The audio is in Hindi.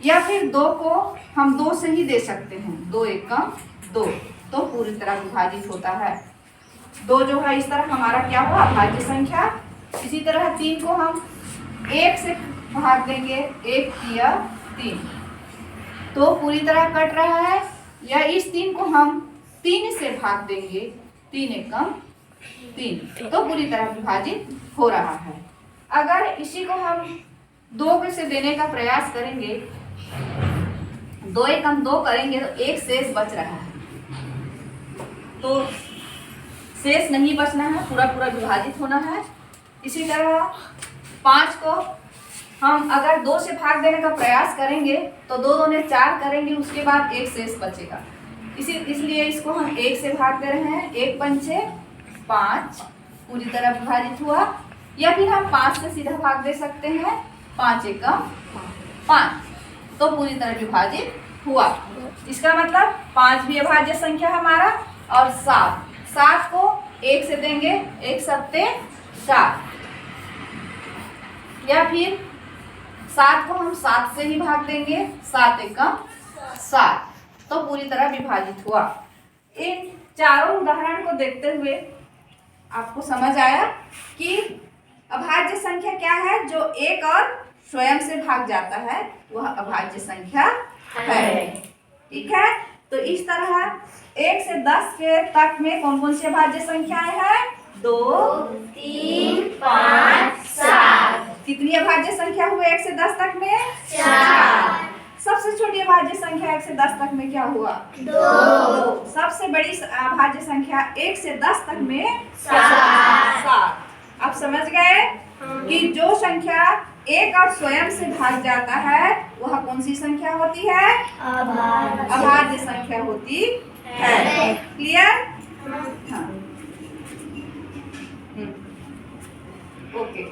या फिर 2 को हम 2 से ही दे सकते हैं, 2 एकम 2, तो पूरी तरह विभाजित होता है। 2 जो है इस तरह हमारा क्या हुआ, अभाज्य संख्या। इसी तरह 3 को हम 1 से भाग देंगे, 1 तिया 3, तो पूरी तरह कट रहा है। या इस 3 को हम 3 से भाग देंगे, 3 एकम 3, तो पूरी तरह विभाजित हो रहा है। अगर इसी को हम 2 से देने का प्रयास करेंगे, 2 एकम 2 करेंगे तो 1 शेष बच रहा है, तो शेष नहीं बचना है, पूरा पूरा विभाजित होना है। इसी तरह 5 को हम अगर 2 से भाग देने का प्रयास करेंगे तो 2 दूने 4 करेंगे, उसके बाद 1 शेष बचेगा। इसलिए इसको हम 1 से भाग दे रहे हैं, 1 पंचे 5, पूरी तरह विभाजित हुआ। या फिर हम 5 से सीधा भाग दे सकते हैं, 5 एकम 5, तो पूरी तरह विभाजित हुआ। इसका मतलब 5 भी अभाज्य संख्या हमारा, और 7 को 1 से देंगे, 1 सत्ते 7, या फिर 7 को हम 7 से ही भाग देंगे, 7 एकम 7, तो पूरी तरह विभाजित हुआ। इन चारों उदाहरण को देखते हुए आपको समझ आया कि अभाज्य संख्या क्या है, जो एक और स्वयं से भाग जाता है, वह अभाज्य संख्या है। ठीक है, तो इस तरह 1 से 10 के तक में कौन कौन सी अभाज्य संख्याएं हैं, 2 3 5 7। कितनी अभाज्य संख्या हुए 1 से 10 तक में, 4। सबसे छोटी अभाज्य संख्या 1 से 10 तक में क्या हुआ, 2। सबसे बड़ी अभाज्य संख्या 1 से 10 तक में 7। अब समझ गए कि जो संख्या एक और स्वयं से भाग जाता है वह कौन सी संख्या होती है, अभाज्य संख्या होती है। क्लियर? हाँ, ओके।